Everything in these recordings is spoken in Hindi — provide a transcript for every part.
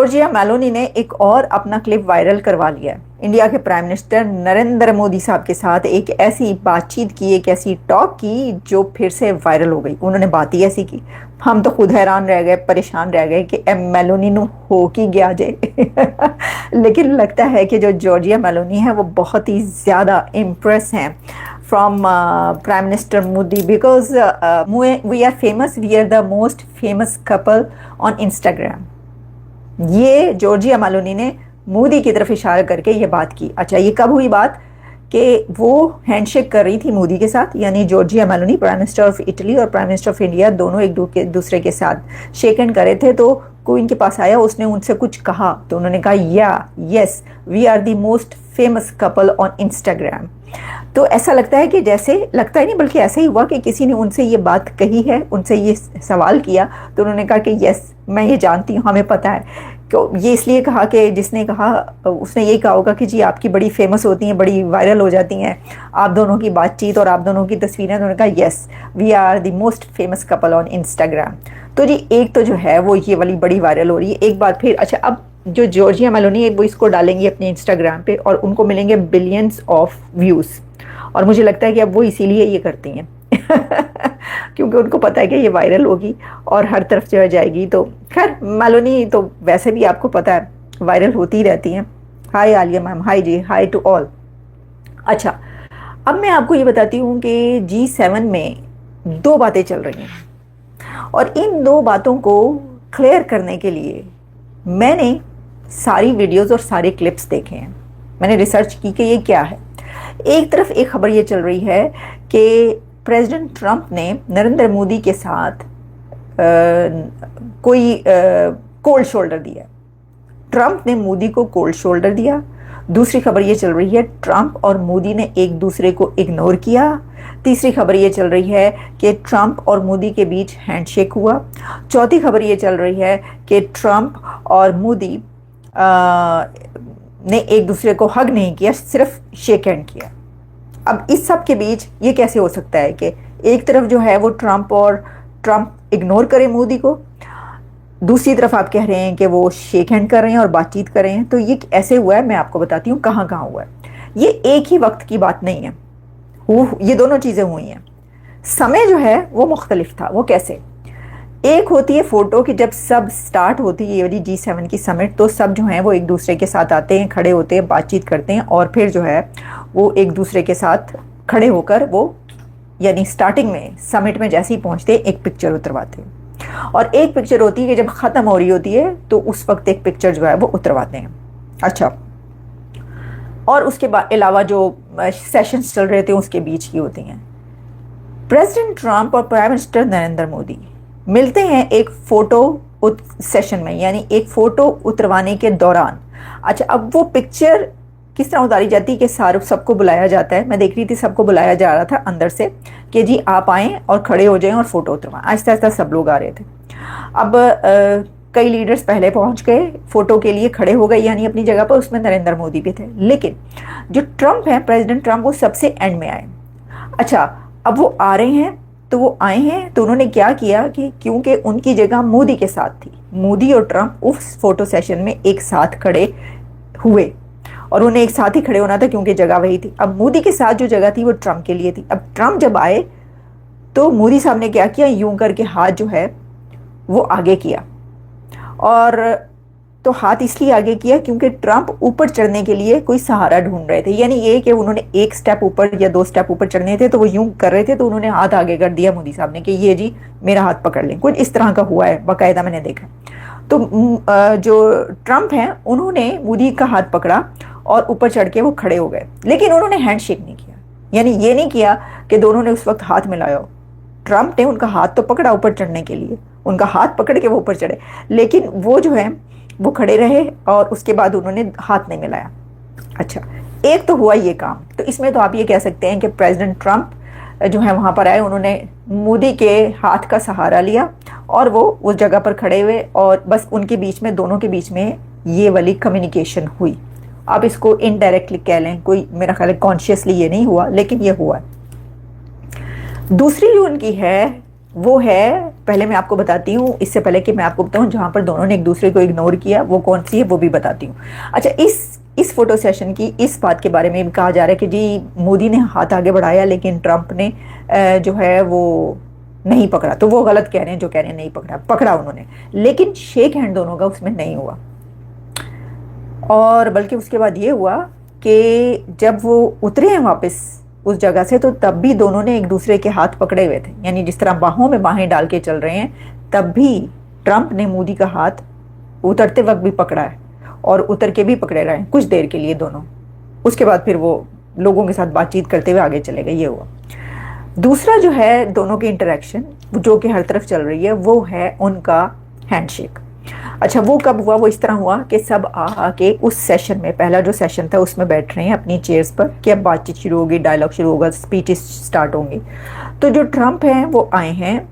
जॉर्जिया मेलोनी ने एक और अपना क्लिप वायरल करवा लिया है। इंडिया के प्राइम मिनिस्टर नरेंद्र मोदी साहब के साथ एक ऐसी बातचीत की, एक ऐसी टॉक की जो फिर से वायरल हो गई। उन्होंने बात ही ऐसी की, हम तो खुद हैरान रह गए, परेशान रह गए कि एम मेलोनी नु हो की गया जे लेकिन लगता है कि जो जॉर्जिया मेलोनी है वो बहुत ही ज़्यादा इम्प्रेस हैं from prime minister Modi, because we are famous, we are the most famous couple on Instagram. ये जॉर्जिया मेलोनी ने मोदी की तरफ इशारा करके ये बात की। अच्छा, ये कब हुई बात कि वो हैंडशेक कर रही थी मोदी के साथ, यानी Giorgia Meloni prime minister of Italy और प्राइम मिनिस्टर ऑफ इंडिया दोनों एक दूसरे के साथ शेक हैंड कर रहे थे। तो कोई इनके पास आया, उसने उनसे कुछ कहा तो उन्होंने कहा yes we are the most famous couple on Instagram. तो ऐसा लगता है कि जैसे, लगता ही नहीं बल्कि ऐसा ही हुआ कि किसी ने उनसे ये बात कही है, उनसे ये सवाल किया तो उन्होंने कहा कि यस मैं ये जानती हूँ, हमें पता है। तो ये इसलिए कहा कि जिसने कहा उसने यही कहा होगा कि जी आपकी बड़ी फेमस होती हैं, बड़ी वायरल हो जाती हैं आप दोनों की बातचीत और आप दोनों की तस्वीरें। उन्होंने कहा yes we are the most famous couple on Instagram. तो जी एक तो जो है वो ये वाली बड़ी वायरल हो रही है। एक बार फिर, अच्छा अब जो जॉर्जिया मेलोनी है वो इसको डालेंगी अपने इंस्टाग्राम पे और उनको मिलेंगे बिलियंस ऑफ व्यूज़, और मुझे लगता है कि अब वो इसीलिए ये करती हैं क्योंकि उनको पता है कि ये वायरल होगी और हर तरफ जो है जाएगी। तो खैर मेलोनी तो वैसे भी आपको पता है वायरल होती ही रहती हैं। हाय आलिया मैम, हाय जी, हाय टू ऑल। अच्छा, अब मैं आपको ये बताती हूँ कि G7 में दो बातें चल रही हैं और इन दो बातों को क्लियर करने के लिए मैंने सारी वीडियोस और सारे क्लिप्स देखे हैं, मैंने रिसर्च की कि ये क्या है। एक तरफ एक खबर ये चल रही है कि प्रेसिडेंट ट्रंप ने नरेंद्र मोदी के साथ कोई कोल्ड शोल्डर दिया, ट्रंप ने मोदी को कोल्ड शोल्डर दिया। दूसरी खबर ये चल रही है ट्रंप और मोदी ने एक दूसरे को इग्नोर किया। तीसरी खबर ये चल रही है कि ट्रंप और मोदी के बीच हैंडशेक हुआ। चौथी खबर ये चल रही है कि ट्रंप और मोदी ने एक दूसरे को हग नहीं किया, सिर्फ शेक हैंड किया। अब इस सब के बीच ये कैसे हो सकता है कि एक तरफ जो है वो ट्रंप इग्नोर करे मोदी को, दूसरी तरफ आप कह रहे हैं कि वो शेक हैंड कर रहे हैं और बातचीत कर रहे हैं। तो ये ऐसे हुआ है, मैं आपको बताती हूँ कहाँ कहाँ हुआ है। ये एक ही वक्त की बात नहीं है, ये दोनों चीज़ें हुई हैं। समय जो है वो मुख्तलिफ था। वो कैसे? एक होती है फ़ोटो कि जब सब स्टार्ट होती है ये वाली G7 की समिट, तो सब जो हैं वो एक दूसरे के साथ आते हैं, खड़े होते हैं, बातचीत करते हैं और फिर जो है वो एक दूसरे के साथ खड़े होकर वो, यानी स्टार्टिंग में समिट में जैसे ही पहुंचते हैं एक पिक्चर उतरवाते हैं। और एक पिक्चर होती है कि जब ख़त्म हो रही होती है तो उस वक्त एक पिक्चर जो है वो उतरवाते हैं। अच्छा, और उसके बाद अलावा जो सेशंस चल रहे थे उसके बीच की होती हैं। प्रेसिडेंट ट्रंप और प्राइम मिनिस्टर नरेंद्र मोदी मिलते हैं एक फ़ोटो सेशन में, यानी एक फ़ोटो उतरवाने के दौरान। अच्छा, अब वो पिक्चर किस तरह उतारी जाती है कि सबको बुलाया जाता है। मैं देख रही थी सबको बुलाया जा रहा था अंदर से कि जी आप आएँ और खड़े हो जाएं और फ़ोटो उतरवाएं। आहिस्ता आहिस्ता सब लोग आ रहे थे। अब कई लीडर्स पहले पहुंच गए, फ़ोटो के लिए खड़े हो गए यानी अपनी जगह पर, उसमें नरेंद्र मोदी भी थे। लेकिन जो ट्रंप हैं, प्रेसिडेंट ट्रंप, वो सबसे एंड में आए। अच्छा, अब वो आ रहे हैं तो वो आए हैं तो उन्होंने क्या किया कि क्योंकि उनकी जगह मोदी के साथ थी, मोदी और ट्रंप उस फोटो सेशन में एक साथ खड़े हुए और उन्हें एक साथ ही खड़े होना था क्योंकि जगह वही थी। अब मोदी के साथ जो जगह थी वो ट्रंप के लिए थी। अब ट्रंप जब आए तो मोदी साहब ने क्या किया, यूं करके हाथ जो है वो आगे किया, और तो हाथ इसलिए आगे किया क्योंकि ट्रंप ऊपर चढ़ने के लिए कोई सहारा ढूंढ रहे थे। यानी ये कि उन्होंने एक स्टेप ऊपर या दो स्टेप ऊपर चढ़ने थे तो वो यूं कर रहे थे, तो उन्होंने हाथ आगे कर दिया मोदी साहब ने कि ये जी मेरा हाथ पकड़ लें। कुछ इस तरह का हुआ है, बाकायदा मैंने देखा। तो जो ट्रंप हैं उन्होंने मोदी का हाथ पकड़ा और ऊपर चढ़ के वो खड़े हो गए, लेकिन उन्होंने हैंड शेक नहीं किया। यानी ये नहीं किया कि दोनों ने उस वक्त हाथ मिलाया हो। ट्रंप ने उनका हाथ तो पकड़ा ऊपर चढ़ने के लिए, उनका हाथ पकड़ के वो ऊपर चढ़े, लेकिन वो जो है वो खड़े रहे और उसके बाद उन्होंने हाथ नहीं मिलाया। अच्छा, एक तो हुआ ये काम। तो इसमें तो आप ये कह सकते हैं कि प्रेसिडेंट ट्रंप जो है वहाँ पर आए, उन्होंने मोदी के हाथ का सहारा लिया और वो उस जगह पर खड़े हुए और बस उनके बीच में, दोनों के बीच में ये वाली कम्युनिकेशन हुई। आप इसको इनडायरेक्टली कह लें, कोई मेरा ख्याल है कॉन्शियसली ये नहीं हुआ, लेकिन ये हुआ। दूसरी जो उनकी है वो है पहले मैं आपको बताती हूँ, इससे पहले कि मैं आपको बताऊँ जहाँ पर दोनों ने एक दूसरे को इग्नोर किया वो कौन सी है वो भी बताती हूँ। अच्छा, इस फोटो सेशन की इस बात के बारे में भी कहा जा रहा है कि जी मोदी ने हाथ आगे बढ़ाया लेकिन ट्रंप ने जो है वो नहीं पकड़ा। तो वो गलत कह रहे हैं जो कह रहे हैं नहीं पकड़ा, पकड़ा उन्होंने, लेकिन शेक हैंड दोनों का उसमें नहीं हुआ। और बल्कि उसके बाद ये हुआ कि जब वो उतरे हैं वापस उस जगह से तो तब भी दोनों ने एक दूसरे के हाथ पकड़े हुए थे, यानी जिस तरह बाहों में बाहें डाल के चल रहे हैं तब भी ट्रंप ने मोदी का हाथ उतरते वक्त भी पकड़ा है और उतर के भी पकड़े रहे कुछ देर के लिए दोनों। उसके बाद फिर वो लोगों के साथ बातचीत करते हुए आगे चले गए। ये हुआ। दूसरा जो है दोनों की इंटरेक्शन जो कि हर तरफ चल रही है वो है उनका हैंडशेक। अच्छा, वो कब हुआ? वो इस तरह हुआ कि सब आके उस सेशन में, पहला जो सेशन था उसमें बैठ रहे हैं अपनी चेयर्स पर कि अब बातचीत शुरू होगी, डायलॉग शुरू होगा, स्पीच स्टार्ट होंगी। तो जो ट्रंप हैं वो आए हैं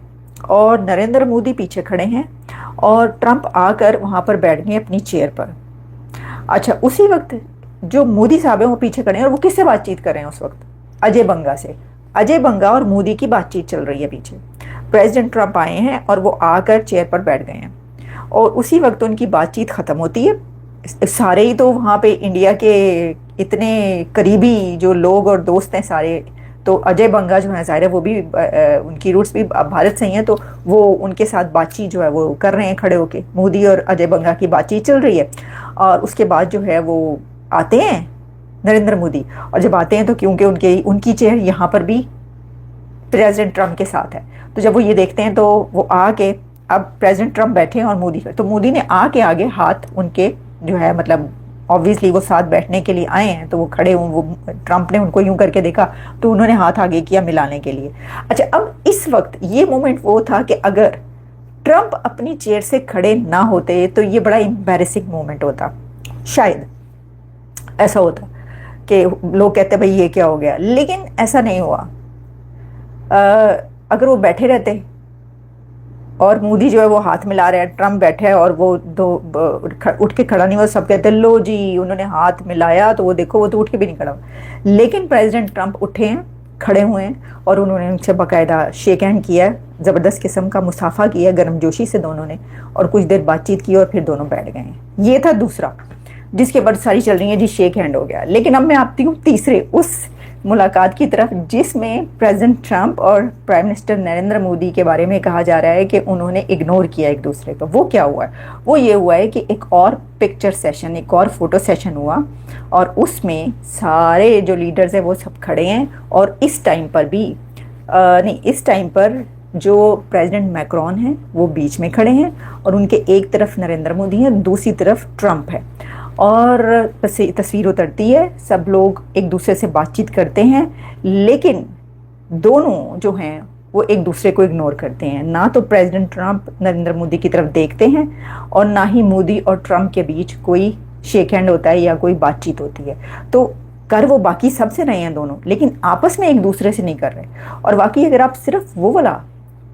और नरेंद्र मोदी पीछे खड़े हैं और ट्रंप आकर वहाँ पर बैठ गए अपनी चेयर पर। अच्छा, उसी वक्त जो मोदी साहब हैं वो पीछे खड़े हैं और वो किससे बातचीत कर रहे हैं उस वक्त? अजय बंगा से। अजय बंगा और मोदी की बातचीत चल रही है पीछे। प्रेसिडेंट ट्रंप आए हैं और वो आकर चेयर पर बैठ गए हैं और उसी वक्त उनकी बातचीत ख़त्म होती है। सारे ही तो वहाँ पे इंडिया के इतने करीबी जो लोग और दोस्त हैं सारे, तो अजय बंगा जो है ज़ाहिर है वो भी उनकी रूट्स भी भारत से ही हैं, तो वो उनके साथ बातचीत जो है वो कर रहे हैं खड़े होके। मोदी और अजय बंगा की बातचीत चल रही है और उसके बाद जो है वो आते हैं नरेंद्र मोदी। और जब आते हैं तो क्योंकि उनकी चेयर यहाँ पर भी प्रेसिडेंट ट्रंप के साथ है, तो जब वो ये देखते हैं तो वो आके, अब प्रेसिडेंट ट्रंप बैठे हैं और मोदी, तो मोदी ने आके आगे हाथ उनके जो है, मतलब ऑब्वियसली वो साथ बैठने के लिए आए हैं तो वो खड़े हुए, वो ट्रंप ने उनको यूं करके देखा तो उन्होंने हाथ आगे किया मिलाने के लिए। अच्छा, अब इस वक्त ये मोमेंट वो था कि अगर ट्रंप अपनी चेयर से खड़े ना होते तो ये बड़ा एम्बैरेसिंग मोमेंट होता, शायद ऐसा होता कि लोग कहते भाई ये क्या हो गया, लेकिन ऐसा नहीं हुआ। अगर वो बैठे रहते और मोदी जो है वो हाथ मिला रहे हैं, ट्रंप बैठे हैं और वो उठ के खड़ा नहीं हुआ, सब कहते हैं लो जी उन्होंने हाथ मिलाया, तो वो देखो वो तो उठ के भी नहीं खड़ा हुआ। लेकिन प्रेसिडेंट ट्रंप उठे हैं, खड़े हुए हैं और उन्होंने उनसे बाकायदा शेक हैंड किया, ज़बरदस्त किस्म का मुसाफा किया गर्मजोशी से दोनों ने, और कुछ देर बातचीत की और फिर दोनों बैठ गए हैं। ये था दूसरा जिसके बाद सारी चल रही है जी शेक हैंड हो गया। लेकिन अब मैं आती हूँ तीसरे उस मुलाकात की तरफ जिसमें प्रेसिडेंट ट्रंप और प्राइम मिनिस्टर नरेंद्र मोदी के बारे में कहा जा रहा है कि उन्होंने इग्नोर किया एक दूसरे को। वो क्या हुआ है? वो ये हुआ है कि एक और पिक्चर सेशन, एक और फोटो सेशन हुआ और उसमें सारे जो लीडर्स हैं वो सब खड़े हैं और इस टाइम पर भी इस टाइम पर जो प्रेसिडेंट मैक्रोन हैं वो बीच में खड़े हैं और उनके एक तरफ नरेंद्र मोदी हैं, दूसरी तरफ ट्रंप है और तस्वीर उतरती है, सब लोग एक दूसरे से बातचीत करते हैं, लेकिन दोनों जो हैं वो एक दूसरे को इग्नोर करते हैं। ना तो प्रेसिडेंट ट्रंप नरेंद्र मोदी की तरफ देखते हैं और ना ही मोदी और ट्रंप के बीच कोई शेक हैंड होता है या कोई बातचीत होती है। तो कर वो बाकी सबसे रहे हैं दोनों, लेकिन आपस में एक दूसरे से नहीं कर रहे। और वाकई अगर आप सिर्फ वो वाला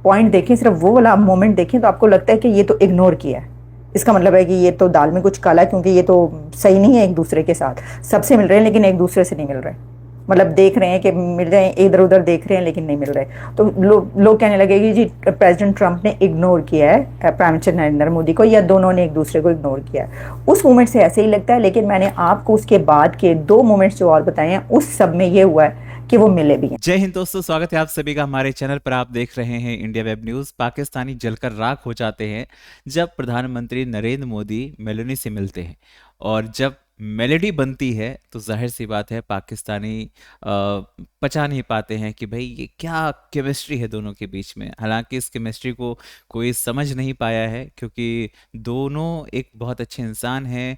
पॉइंट देखें, सिर्फ वो वाला मोमेंट देखें, तो आपको लगता है कि ये तो इग्नोर किया है। इसका मतलब है कि ये तो दाल में कुछ काला है, क्योंकि ये तो सही नहीं है एक दूसरे के साथ। सबसे मिल रहे हैं लेकिन एक दूसरे से नहीं मिल रहे, मतलब देख रहे हैं कि मिल रहे हैं, इधर उधर देख रहे हैं लेकिन नहीं मिल रहे। तो लोग कहने लगे कि जी प्रेसिडेंट ट्रंप ने इग्नोर किया है प्राइम मिनिस्टर नरेंद्र मोदी को, या दोनों ने एक दूसरे को इग्नोर किया है। उस मोमेंट से ऐसे ही लगता है, लेकिन मैंने आपको उसके बाद के 2 मोमेंट्स जो और बताए हैं उस सब में ये हुआ है कि वो मिले भी हैं। जय हिंद दोस्तों, स्वागत है आप सभी का हमारे चैनल पर। आप देख रहे हैं इंडिया वेब न्यूज। पाकिस्तानी जलकर राख हो जाते हैं जब प्रधानमंत्री नरेंद्र मोदी मेलोनी से मिलते हैं, और जब मेलोडी बनती है तो जाहिर सी बात है पाकिस्तानी पचा नहीं पाते हैं कि भाई ये क्या केमिस्ट्री है दोनों के बीच में। हालांकि इस केमिस्ट्री को कोई समझ नहीं पाया है, क्योंकि दोनों एक बहुत अच्छे इंसान हैं,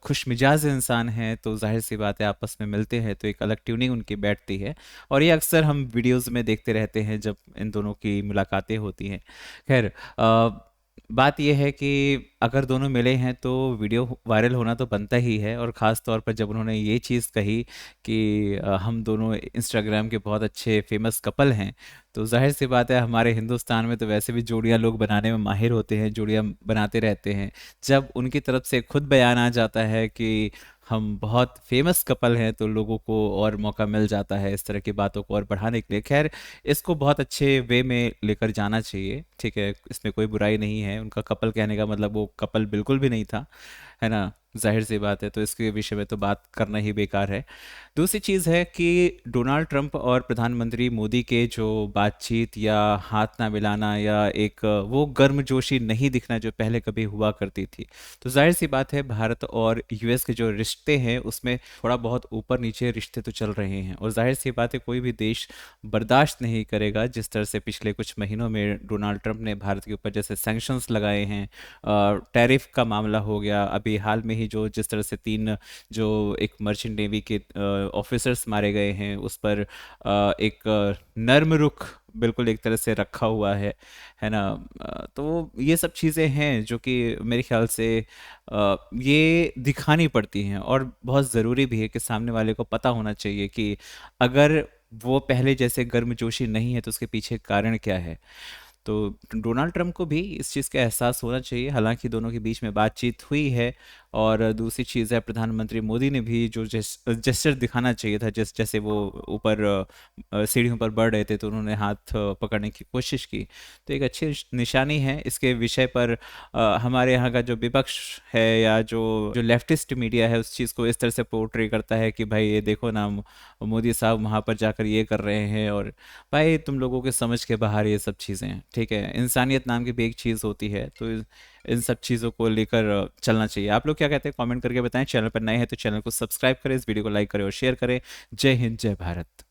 खुश मिजाज इंसान हैं, तो जाहिर सी बात है आपस में मिलते हैं तो एक अलग ट्यूनिंग उनकी बैठती है। और ये अक्सर हम वीडियोज़ में देखते रहते हैं जब इन दोनों की मुलाकातें होती हैं। खैर, बात यह है कि अगर दोनों मिले हैं तो वीडियो वायरल होना तो बनता ही है, और ख़ास तौर पर जब उन्होंने ये चीज़ कही कि हम दोनों इंस्टाग्राम के बहुत अच्छे फेमस कपल हैं, तो जाहिर सी बात है हमारे हिंदुस्तान में तो वैसे भी जोड़ियां लोग बनाने में माहिर होते हैं, जोड़ियां बनाते रहते हैं। जब उनकी तरफ से खुद बयान आ जाता है कि हम बहुत फेमस कपल हैं, तो लोगों को और मौका मिल जाता है इस तरह की बातों को और बढ़ाने के लिए। खैर, इसको बहुत अच्छे वे में लेकर जाना चाहिए, ठीक है, इसमें कोई बुराई नहीं है। उनका कपल कहने का मतलब वो कपल बिल्कुल भी नहीं था, है ना। जाहिर सी बात है, तो इसके विषय में तो बात करना ही बेकार है। दूसरी चीज़ है कि डोनाल्ड ट्रंप और प्रधानमंत्री मोदी के जो बातचीत या हाथ ना मिलाना या एक वो गर्मजोशी नहीं दिखना जो पहले कभी हुआ करती थी, तो जाहिर सी बात है भारत और यूएस के जो रिश्ते हैं उसमें थोड़ा बहुत ऊपर नीचे रिश्ते तो चल रहे हैं। और जाहिर सी बात है कोई भी देश बर्दाश्त नहीं करेगा जिस तरह से पिछले कुछ महीनों में डोनाल्ड ट्रंप ने भारत के ऊपर जैसे सैंक्शंस लगाए हैं, टैरिफ का मामला हो गया, अभी हाल में ही जो जिस तरह से 3 जो एक मर्चेंट नेवी के ऑफिसर्स मारे गए हैं, उस पर एक नर्म रुख बिल्कुल एक तरह से रखा हुआ है ना। तो ये सब चीज़ें हैं जो कि मेरे ख्याल से ये दिखानी पड़ती हैं, और बहुत ज़रूरी भी है कि सामने वाले को पता होना चाहिए कि अगर वो पहले जैसे गर्मजोशी नहीं है तो उसके पीछे कारण क्या है। तो डोनाल्ड ट्रंप को भी इस चीज़ का एहसास होना चाहिए। हालांकि दोनों के बीच में बातचीत हुई है। और दूसरी चीज़ है, प्रधानमंत्री मोदी ने भी जो जेस्चर दिखाना चाहिए था, जैसे वो ऊपर सीढ़ियों पर बढ़ रहे थे तो उन्होंने हाथ पकड़ने की कोशिश की, तो एक अच्छी निशानी है। इसके विषय पर हमारे यहाँ का जो विपक्ष है या जो जो लेफ्टिस्ट मीडिया है उस चीज़ को इस तरह से पोर्ट्रे करता है कि भाई ये देखो ना, मोदी साहब वहाँ पर जाकर ये कर रहे हैं। और भाई तुम लोगों के समझ के बाहर ये सब चीज़ें हैं, ठीक है। इंसानियत नाम की भी एक चीज़ होती है, तो इन सब चीज़ों को लेकर चलना चाहिए। आप लोग क्या कहते हैं, कमेंट करके बताएं। चैनल पर नए हैं तो चैनल को सब्सक्राइब करें, इस वीडियो को लाइक करें और शेयर करें। जय हिंद, जय भारत।